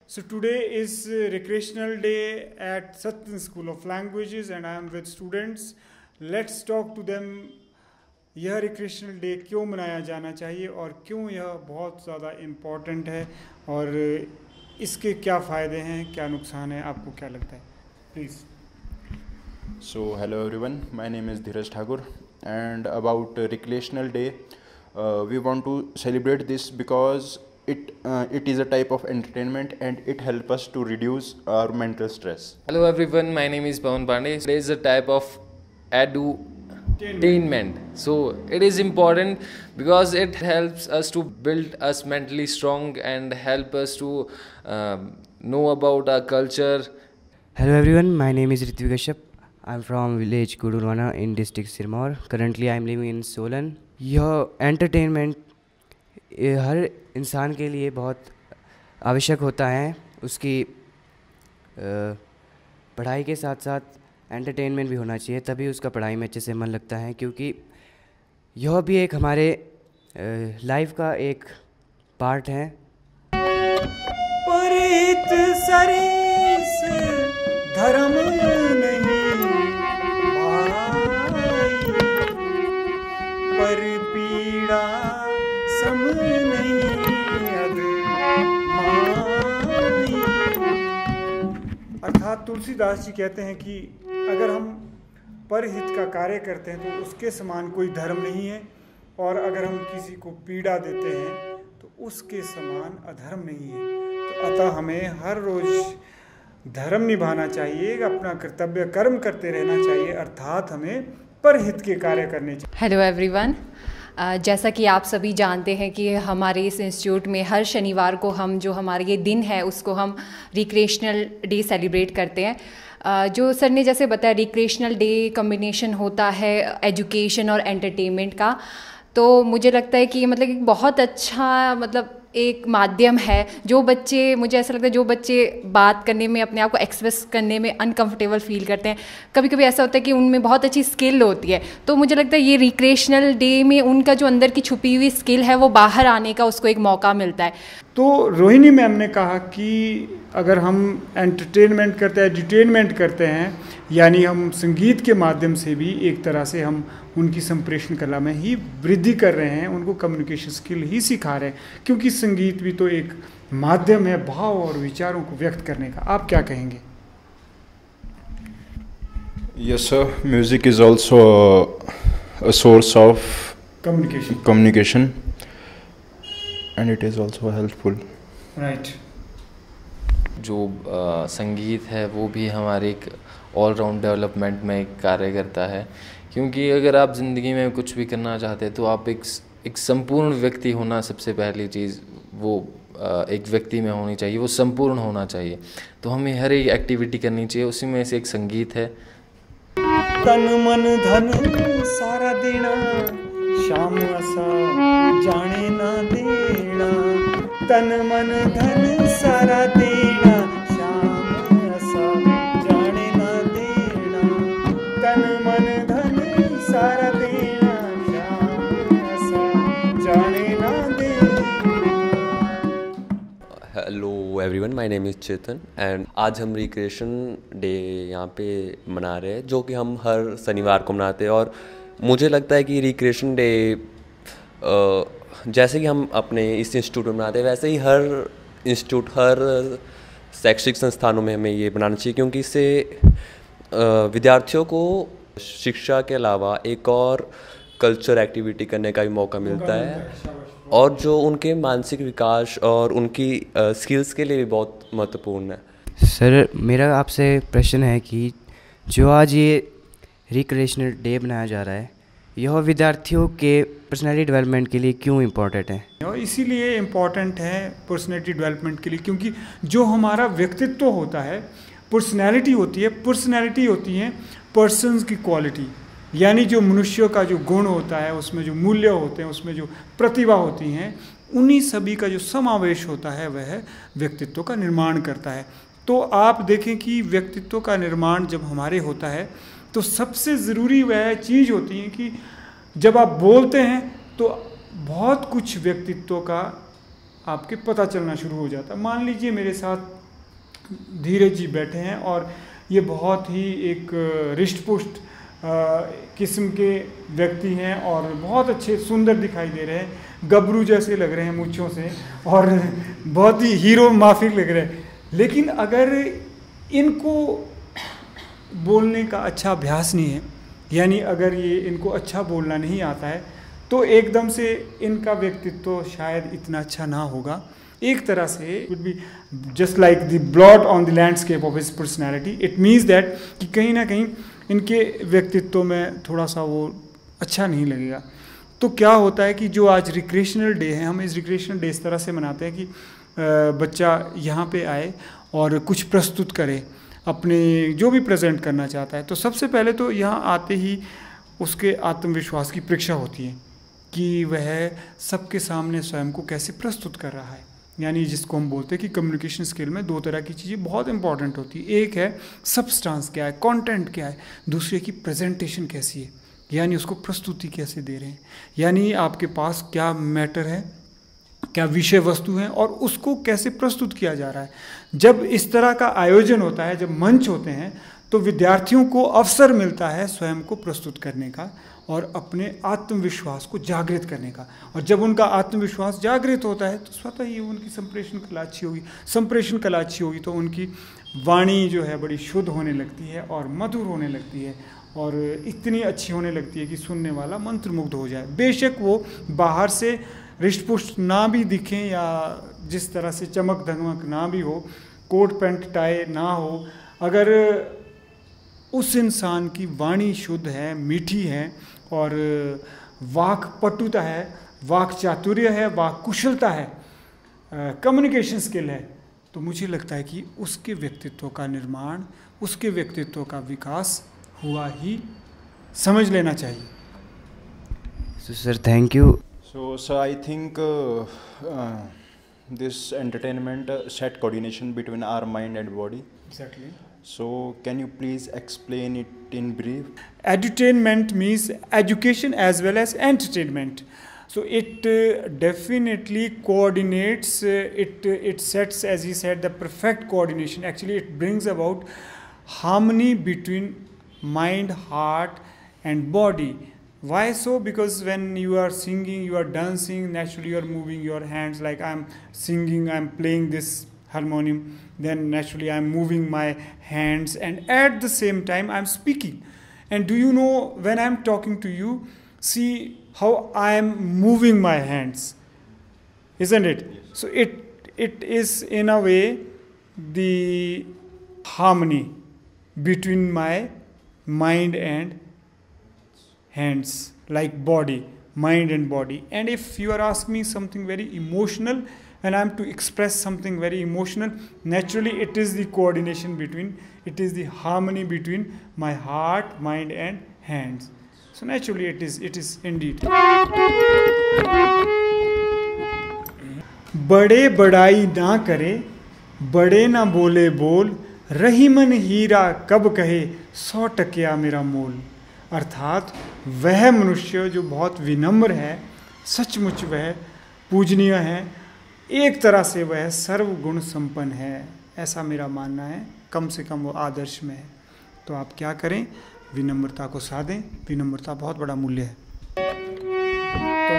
So today is Recreational Day at Satyan School of Languages and I am with students. Let's talk to them. यह recreational day क्यों मनाया जाना चाहिए और क्यों यह बहुत ज़्यादा इम्पॉर्टेंट है और इसके क्या फ़ायदे हैं, क्या नुकसान है, आपको क्या लगता है? Please. So hello everyone, my name is Dheeraj Thakur and about Recreational Day, we want to celebrate this because it is a type of entertainment and it helps us to reduce our mental stress. Hello everyone, my name is Pawan Pandey. It is a type of edutainment. So it is important because it helps us to build us mentally strong and help us to know about our culture. Hello everyone, my name is Ritvik Kashyap. I'm from village Gudurwana in district Sirmaur. Currently I'm living in Solan. यह entertainment हर इंसान के लिए बहुत आवश्यक होता है. उसकी पढ़ाई के साथ साथ एंटरटेनमेंट भी होना चाहिए, तभी उसका पढ़ाई में अच्छे से मन लगता है, क्योंकि यह भी एक हमारे लाइफ का एक पार्ट है. परित सरिस धर्म नहीं भाई, पर पीड़ा सम नहीं अध माई. अर्थात तुलसीदास जी कहते हैं कि अगर हम परहित का कार्य करते हैं तो उसके समान कोई धर्म नहीं है, और अगर हम किसी को पीड़ा देते हैं तो उसके समान अधर्म नहीं है. तो अतः हमें हर रोज़ धर्म निभाना चाहिए, अपना कर्तव्य कर्म करते रहना चाहिए, अर्थात हमें परहित के कार्य करने चाहिए. हेलो एवरीवन, जैसा कि आप सभी जानते हैं कि हमारे इस इंस्टीट्यूट में हर शनिवार को हम जो हमारा ये दिन है उसको हम रिक्रिएशनल डे सेलिब्रेट करते हैं. जो सर ने जैसे बताया, रिक्रिएशनल डे कॉम्बिनेशन होता है एजुकेशन और एंटरटेनमेंट का. तो मुझे लगता है कि ये मतलब एक बहुत अच्छा एक माध्यम है. जो बच्चे, मुझे ऐसा लगता है, जो बच्चे बात करने में, अपने आप को एक्सप्रेस करने में अनकंफर्टेबल फील करते हैं, कभी कभी ऐसा होता है कि उनमें बहुत अच्छी स्किल होती है, तो मुझे लगता है ये रिक्रिएशनल डे में उनका जो अंदर की छुपी हुई स्किल है वो बाहर आने का उसको एक मौका मिलता है. तो रोहिणी मैम ने कहा कि अगर हम एंटरटेनमेंट करते हैं, एजुटेनमेंट करते हैं, यानी हम संगीत के माध्यम से भी एक तरह से हम उनकी संप्रेषण कला में ही वृद्धि कर रहे हैं, उनको कम्युनिकेशन स्किल ही सिखा रहे हैं, क्योंकि संगीत भी तो एक माध्यम है भाव और विचारों को व्यक्त करने का. आप क्या कहेंगे? Yes sir, music is also a source of communication and it is also helpful. Right. जो संगीत है वो भी हमारे एक ऑलराउंड डेवलपमेंट में कार्य करता है, क्योंकि अगर आप ज़िंदगी में कुछ भी करना चाहते हैं तो आप एक संपूर्ण व्यक्ति होना, सबसे पहली चीज़ वो एक व्यक्ति में होनी चाहिए, वो संपूर्ण होना चाहिए. तो हमें हर एक एक्टिविटी करनी चाहिए, उसी में से एक संगीत है. तन मन धन सारा देना, शाम असा जाने ना देना. तन मन धन सारा देना, शाम असा जाने ना देना. तन मन धन सारा देना, शाम असा जाने ना देना. Hello everyone, my name is Chetan and आज हम रिक्रिएशन डे यहाँ पे मना रहे हैं, जो कि हम हर शनिवार को मनाते हैं. और मुझे लगता है कि रिक्रिएशन डे जैसे कि हम अपने इस इंस्टीट्यूट में मनाते हैं, वैसे ही हर इंस्टीट्यूट, हर शैक्षिक संस्थानों में हमें ये बनाना चाहिए, क्योंकि इससे विद्यार्थियों को शिक्षा के अलावा एक और कल्चर एक्टिविटी करने का भी मौका मिलता है, और जो उनके मानसिक विकास और उनकी स्किल्स के लिए भी बहुत महत्वपूर्ण है. सर, मेरा आपसे प्रश्न है कि जो आज ये रिक्रिएशनल डे बनाया जा रहा है, यह विद्यार्थियों के पर्सनैलिटी डेवलपमेंट के लिए क्यों इम्पोर्टेंट है? और इसीलिए इम्पॉर्टेंट है पर्सनैलिटी डेवलपमेंट के लिए, क्योंकि जो हमारा व्यक्तित्व होता है, पर्सनैलिटी होती है, पर्सनैलिटी होती है पर्सन्स की क्वालिटी, यानी जो मनुष्यों का जो गुण होता है, उसमें जो मूल्य होते हैं, उसमें जो प्रतिभा होती हैं, उन्हीं सभी का जो समावेश होता है वह व्यक्तित्व का निर्माण करता है. तो आप देखें कि व्यक्तित्व का निर्माण जब हमारे होता है तो सबसे ज़रूरी वह चीज़ होती है कि जब आप बोलते हैं तो बहुत कुछ व्यक्तित्व का आपके पता चलना शुरू हो जाता है। मान लीजिए मेरे साथ धीरज जी बैठे हैं और ये बहुत ही एक रिष्ट पुष्ट किस्म के व्यक्ति हैं और बहुत अच्छे सुंदर दिखाई दे रहे हैं, गबरू जैसे लग रहे हैं मूंछों से और बहुत ही हीरो माफिक लग रहे हैं। लेकिन अगर इनको बोलने का अच्छा अभ्यास नहीं है, यानी अगर ये इनको अच्छा बोलना नहीं आता है, तो एकदम से इनका व्यक्तित्व शायद इतना अच्छा ना होगा। एक तरह से would be just like the blot on the landscape of his personality. It means that कि कहीं ना कहीं इनके व्यक्तित्व में थोड़ा सा वो अच्छा नहीं लगेगा। तो क्या होता है कि जो आज रिक्रिएशनल डे है, हम इस रिक्रिएशनल डे इस तरह से मनाते हैं कि बच्चा यहाँ पे आए और कुछ प्रस्तुत करे, अपने जो भी प्रेजेंट करना चाहता है। तो सबसे पहले तो यहाँ आते ही उसके आत्मविश्वास की परीक्षा होती है कि वह सबके सामने स्वयं को कैसे प्रस्तुत कर रहा है। यानी जिसको हम बोलते हैं कि कम्युनिकेशन स्किल में दो तरह की चीज़ें बहुत इंपॉर्टेंट होती है। एक है सब्सटेंस क्या है, कंटेंट क्या है, दूसरे की प्रेजेंटेशन कैसी है, यानी उसको प्रस्तुति कैसे दे रहे हैं, यानी आपके पास क्या मैटर है, क्या विषय वस्तु है और उसको कैसे प्रस्तुत किया जा रहा है। जब इस तरह का आयोजन होता है, जब मंच होते हैं, तो विद्यार्थियों को अवसर मिलता है स्वयं को प्रस्तुत करने का और अपने आत्मविश्वास को जागृत करने का। और जब उनका आत्मविश्वास जागृत होता है तो स्वतः ही उनकी संप्रेषण कला अच्छी होगी। संप्रेषण कला अच्छी होगी तो उनकी वाणी जो है बड़ी शुद्ध होने लगती है और मधुर होने लगती है और इतनी अच्छी होने लगती है कि सुनने वाला मंत्रमुग्ध हो जाए। बेशक वो बाहर से रिष्ट-पुष्ट ना भी दिखें या जिस तरह से चमक धमक ना भी हो, कोट पैंट टाई ना हो, अगर उस इंसान की वाणी शुद्ध है, मीठी है और वाक पटुता है, वाक चातुर्य है, वाक कुशलता है, कम्युनिकेशन स्किल है, तो मुझे लगता है कि उसके व्यक्तित्व का निर्माण, उसके व्यक्तित्व का विकास हुआ ही समझ लेना चाहिए। So sir, thank you. So I think this entertainment set coordination between our mind and body. Exactly. So can you please explain it in brief? Edutainment means education as well as entertainment. So it definitely coordinates, it sets, as he said, the perfect coordination. Actually, it brings about harmony between mind, heart and body. Why so? Because when you are singing, you are dancing, naturally you are moving your hands, like I'm singing, I'm playing this harmonium, then naturally I'm moving my hands, and at the same time I'm speaking. And do you know, when I'm talking to you, see how I'm moving my hands, isn't it? Yes. So it is in a way the harmony between my mind and hands, like body, mind and body. And if you are asking me something very emotional and I am to express something very emotional, naturally it is the coordination between, it is the harmony between my heart, mind and hands. So naturally it is indeed. बड़े बड़ाई ना करे, बड़े ना बोले बोल, रही मन हीरा कब कहे, 100 टकिया मेरा मोल। अर्थात वह मनुष्य जो बहुत विनम्र है, सचमुच वह पूजनीय है, एक तरह से वह सर्वगुण संपन्न है, ऐसा मेरा मानना है। कम से कम वो आदर्श में है। तो आप क्या करें, विनम्रता को साधें। विनम्रता बहुत बड़ा मूल्य है। तो